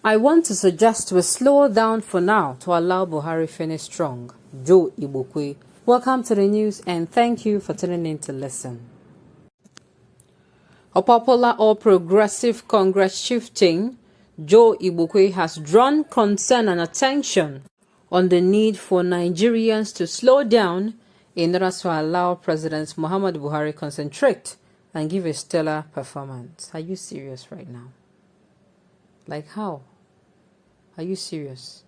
I want to suggest we slow down for now to allow Buhari finish strong. Joe Igbokwe. Welcome to the news and thank you for tuning in to listen. A popular or progressive Congress chieftain, Joe Igbokwe, has drawn concern and attention on the need for Nigerians to slow down in order to allow President Muhammad Buhari concentrate and give a stellar performance. Are you serious right now? Like how? Are you serious?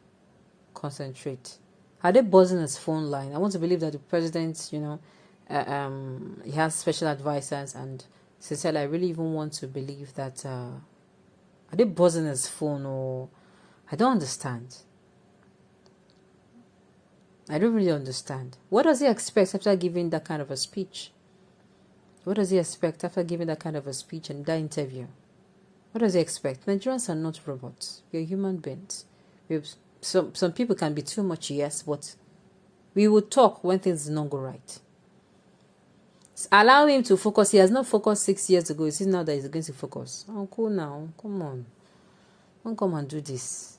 Concentrate. Are they buzzing his phone line? I want to believe that the president, he has special advisors, and sincerely, I really even want to believe that are they buzzing his phone, or I don't understand. I don't really understand. What does he expect after giving that kind of a speech? What does he expect after giving that kind of a speech and that interview? What does he expect? Nigerians are not robots. We're human beings. Some people can be too much, yes, but we will talk when things do not go right. Allow him to focus. He has not focused 6 years ago. You see now that he's going to focus. Oh, cool now. Come on. Don't come and do this.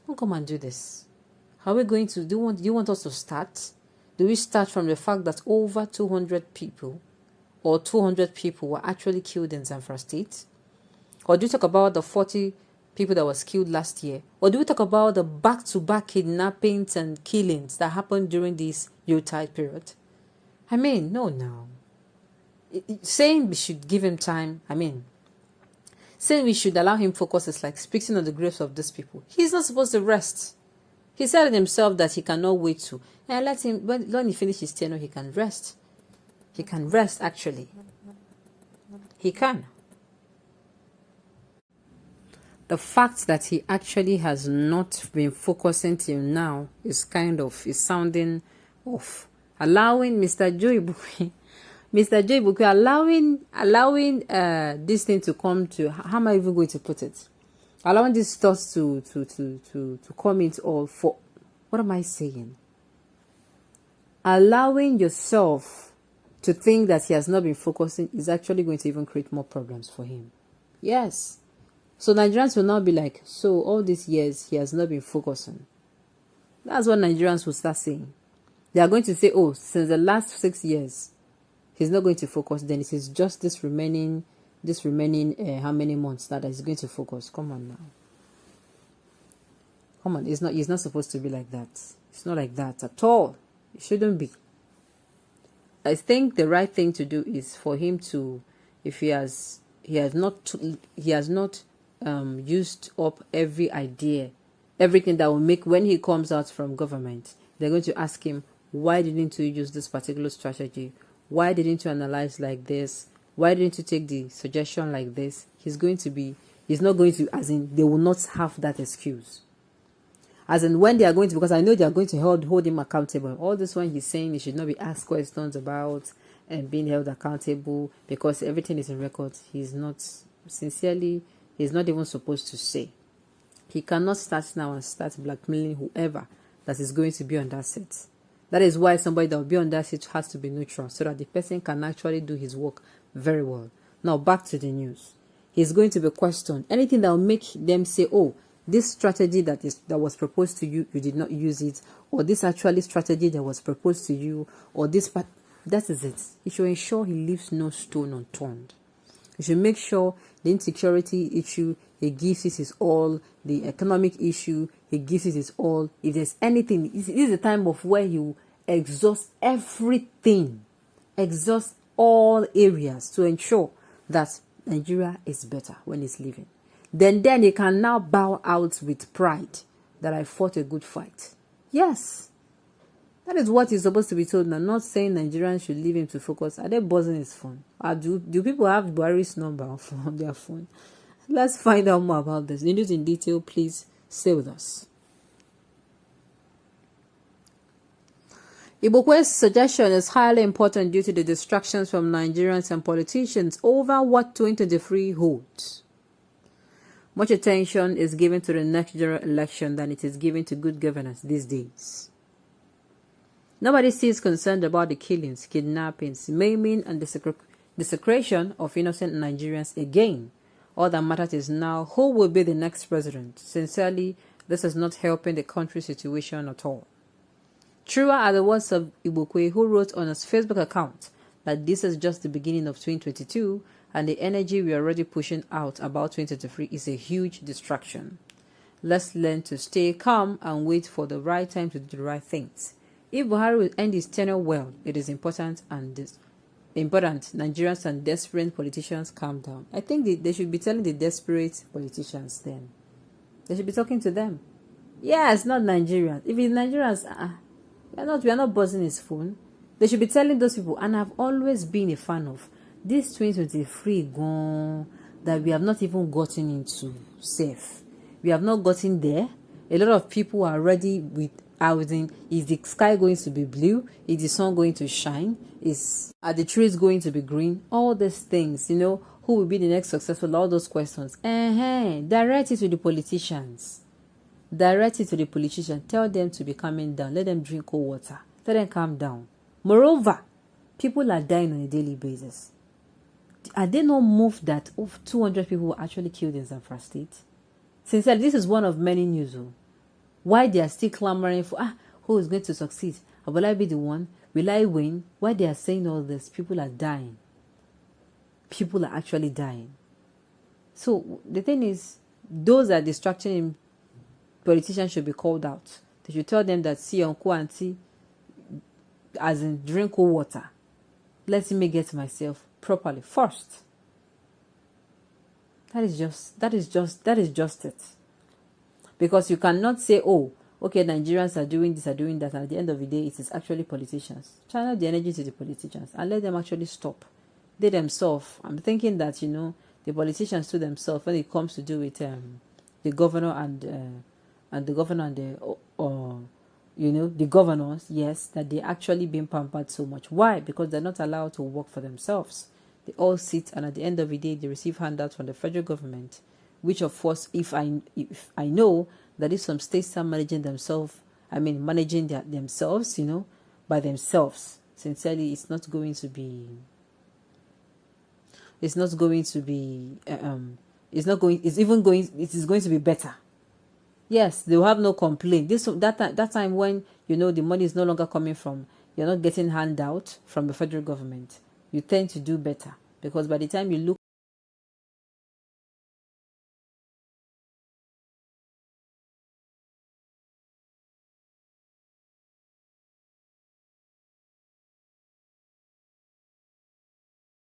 Don't come and do this. How are we going to do you want us to start? Do we start from the fact that over 200 people or 200 people were actually killed in Zamfara State? Or do we talk about the 40 people that was killed last year? Or do we talk about the back-to-back kidnappings and killings that happened during this Yuletide period? I mean, no. Saying we should give him time, saying we should allow him focus is like speaking on the graves of these people. He's not supposed to rest. He said it himself that he cannot wait to. And let him, when he finishes his tenure, he can rest. He can rest, actually. He can. The fact that he actually has not been focusing till now is sounding off. Allowing Mr. Joe Igbokwe, allowing this thing to come to, how am I even going to put it? Allowing these thoughts to come into all for, what am I saying? Allowing yourself to think that he has not been focusing is actually going to even create more problems for him. Yes. So Nigerians will now be like, so all these years he has not been focusing. That's what Nigerians will start saying. They are going to say, oh, since the last 6 years, he's not going to focus. Then it is just this remaining how many months that he's going to focus. Come on now. Come on, he's not supposed to be like that. It's not like that at all. It shouldn't be. I think the right thing to do is for him to, if he has not used up every idea, everything that will make, when he comes out from government, they're going to ask him, why didn't you use this particular strategy? Why didn't you analyze like this? Why didn't you take the suggestion like this? He's not going to, as in, they will not have that excuse. As in, when they are going to, because I know they are going to hold him accountable. All this one he's saying he should not be asked questions about and being held accountable because everything is in record. He's not even supposed to say. He cannot start now and start blackmailing whoever that is going to be on that seat. That is why somebody that will be on that seat has to be neutral so that the person can actually do his work very well. Now back to the news. He's going to be questioned. Anything that will make them say, oh, this strategy that was proposed to you, you did not use it, or this actually strategy that was proposed to you, or this part, that is it. He should ensure he leaves no stone unturned. He should make sure the insecurity issue, he gives it his all. The economic issue, he gives it his all. If there's anything, this is a time of where he will exhaust everything, exhaust all areas to ensure that Nigeria is better when he's leaving. Then he can now bow out with pride that I fought a good fight. Yes. That is what he's supposed to be told. I'm not saying Nigerians should leave him to focus. Are they buzzing his phone? Do people have Buhari's number on their phone? Let's find out more about this. News in detail, please stay with us. Igbokwe's suggestion is highly important due to the distractions from Nigerians and politicians over what 2023 holds. Much attention is given to the next general election than it is given to good governance these days. Nobody seems concerned about the killings, kidnappings, maiming, and desecration of innocent Nigerians again, All that matters is now who will be the next president. Sincerely, this is not helping the country's situation at all. Truer are the words of Igbokwe, who wrote on his Facebook account that this is just the beginning of 2022 and the energy we are already pushing out about 2023 is a huge distraction. Let's learn to stay calm and wait for the right time to do the right things. If Buhari will end his tenure well, it is important Nigerians and desperate politicians calm down. I think they should be telling the desperate politicians then. They should be talking to them. Yes, not Nigerians. If it's Nigerians, we are not buzzing his phone. They should be telling those people, and I've always been a fan of this 2023 gone that we have not even gotten into safe. We have not gotten there. A lot of people are ready with housing. Is the sky going to be blue? Is the sun going to shine? Are the trees going to be green? All these things, who will be the next successful? All those questions. Direct it to the politicians. Direct it to the politicians. Tell them to be calming down. Let them drink cold water. Let them calm down. Moreover, people are dying on a daily basis. Are they not moved that 200 people were actually killed in Zamfara State? Sincerely, this is one of many news. Why they are still clamoring for, who is going to succeed? Will I be the one? Will I win? Why they are saying all this? People are dying. People are actually dying. So the thing is, those that are distracting him, politicians should be called out. They should tell them that, see, uncle, auntie, as in drink cold water. Let me get myself properly first. That is just it. Because you cannot say, okay, Nigerians are doing this, are doing that, and at the end of the day, it is actually politicians. Channel the energy to the politicians and let them actually stop. They themselves, I'm thinking that, the politicians to themselves, when it comes to do with the governor and the governor and the governors, yes, that they're actually being pampered so much. Why? Because they're not allowed to work for themselves. They all sit, and at the end of the day, they receive handouts from the federal government, which, of course, if I know that if some states are managing themselves, themselves, by themselves, sincerely, it is going to be better. Yes, they will have no complaint. That time when, the money is no longer coming from, you're not getting handout from the federal government, you tend to do better. Because by the time you look